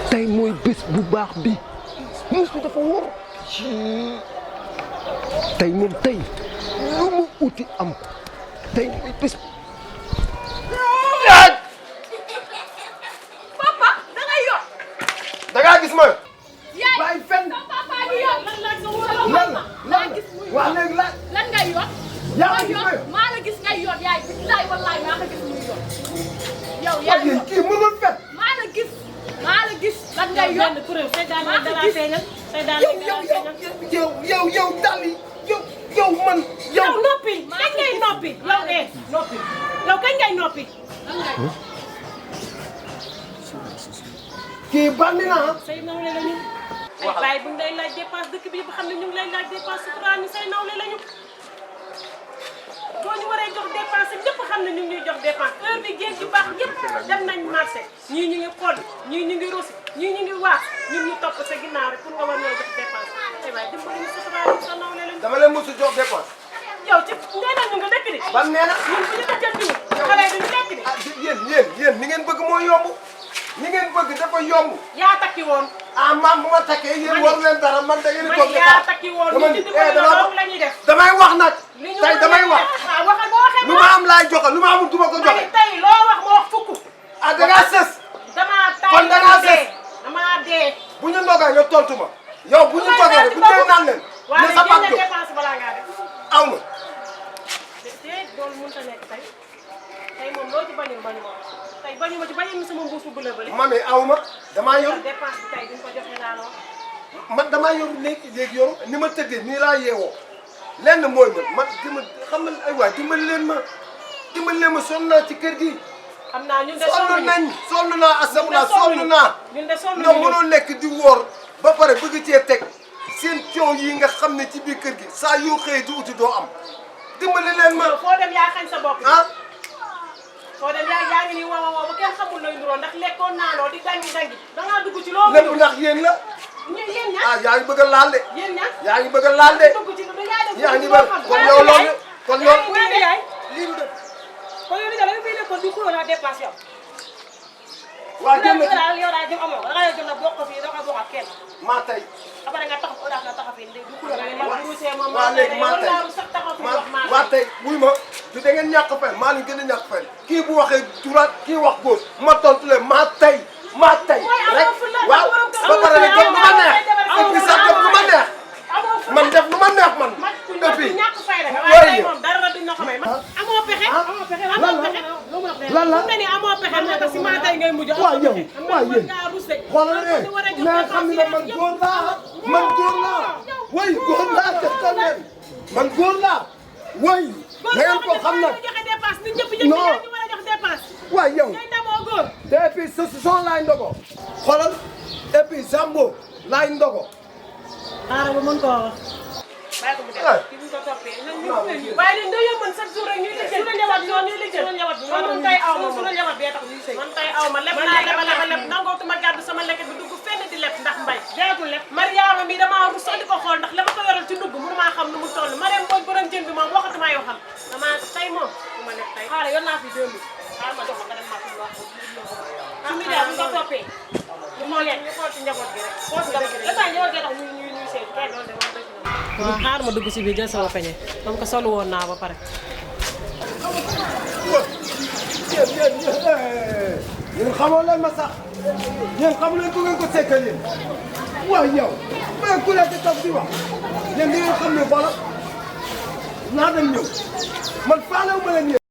tey mooy bés bu baax bi muus bi dafa wóor tey moom tey lu mu uti am tey mooy bés. papa da ngay yor. da ngaa gis ma. yaay bàyyi fenn. papa di yor lan waaw léegi la. lan ngay yor. yaa ngi yor maa la gis ngay yor yaay billaay wallaay maa la gis muy yor. yow yaa ngi kii mënul fen. maa la gis lan ngay yor. maa la gis yow daal yow man. yow noppi kañ ngay noppi yow kañ ngay noppi. kii bandi na ah. say nawle lañu. ay baay bu ñu lay laaj dépense dëkk bi ba xam ne ñu ngi lay laaj dépense suturaan ñu say nawle lañu. boo ñu waree jox dépense ñëpp xam ne ñu ngi ñuy jox dépense heure bi géej gi baax yëpp dem nañ marché ñii ñu ngi xool ñii ñu ngi rosi ñii ñu ngi waas ñun ñu topp sa ginnaaw rek pour nga war ñoo jox dépense ay waay dimbali ñu suturaan ñu sa nawle lañu. dama leen mosu jox dépense. yow ci nee nañu nga dëkk di. ban nee na. ñun bu ñu dëkkantiwul xale yi duñu lekk di. ah yéen ni ngeen bëgg moo yomb ni ngeen bëgg dafa yomb. yaa takki woon. ah maam bu ma takkee yéen waru leen dara man da ngeen di toog yaa takki woon ñu ci dimbali la loolu la ñuy def. damay wax nag. tey damay wax. waxal boo waxee lu ma am laay joxe lu ma amul du ma ko joxe. tey loo wax ma wax fukk. ah da ngaa sës. kon da ngaa sës. damaa dee. bu ñu ndogee nga tontu ma. yow bu ñu toogee rek bu ñu koy naan leen. ne sa pàcc waaye dépense balaa ngaa def. aw ma. te loolu mënut a nekk tey moom loo ci bañul bañu ma tey bañu ma ci bañu sama mbuus bu bële bële. mami aw ma damaa yor. dépense bi tey duñ ko joxe laa la wax. man damaa yor léegi yoru ni ma tëddee nii laa yeewoo lenn mooy man xam nga ay waay dimbali leen ma sonn naa ci kër gi. xam naa ñun de sonn naa asabuna sonn naa. ñun de sonn ñoom mënoo nekk di wóor ba pare bëgg cee teg seen coow yi nga xam ne ci biir kër gi saa yoo xëyee di uti doo am dimbali leen ma. foo dem yaa xañ sa bopp. ah. foo dem yaa ngi nii waaw ba kenn xamul looy nduroon ndax lekkoon naanoo di dangi da ngaa dugg ci loolu. lépp ndax yéen la. yéen ña ah yaa ngi bëgg a laal de. yéen ña yaa ngi bëgg a laal de. dugg ci lu yaa def yaa ngi bëgg kon yow loolu kon yow. yaay lii du def. kon yow li nga fi nekkoon di kuréel naa dépense yow. waa génn ci daal yow daal jëm amoo da ngaa jëm na bokk fii da nga bokk ak kenn. maa tey. après nga taxaw daal nga taxaw fii di kuréel naa waa léegi maa tey maa tey wuy ma du da ngeen ñàkk fay maa leen gën a ñàkk fay kii bu waxee droite kii wax gauche ma tontu leen maa tey rek waaw ba pare nag def lu ma neex et puis sax def lu ma neex man def lu ma neex man et puis waaye moom dara duñ la ko may amoo pexe amoo pexe lan la ne ni amoo pexe moo tax si maa tey ngay mujj waaw yow waaw yéen xoolal mais xam ne man góor laa way góor laa def ko leen man góor laa way na ngeen ko xam na non waaw yow te et puis saucisson laay ndogo xoolal et puis Zambo laay ndogo xaaral ba mën koo wax. bàyyi ko mu dem kii bu ñu ko toppee. waaye ñun dañoo mën chaque jour rek ñuy liggéey. su la njaboot bi ñuy liggéey. su la njaboot bi man tey aw ma moom man tey aw ma leb naa leb nangootuma gàddu sama lekket bi dugg fenn di leb ndax mbay. deetul leb Mariama mi damaa rus di ko xool ndax la ma ko yoral ci ndugg mënu maa xam nu mu toll Mariam Mbodj borom jën bi moom waxatuma yoo xam damaa tey moom du ma nekk tey. xaaral yor naa fi 2000 xaaral ma jox ma nga dem ma fi wax ko. su mi daal bu ñu ko toppee. ñu xool ci njaboot gi rek. xool njaboot gi rek njaboot gi tax ñuy seet kay doon de moom dëgg la. waaw xaar ma dugg si biir jël sama peñe comme que solu woon naa ba pare. yéen xamoo leen ma sax yéen xamu leen ku ngeen ko sekkal yéen waaw yow mais ku nekk toog di wax yéen di ngeen xam ne bala naa dem ñëw man faalewu ma leen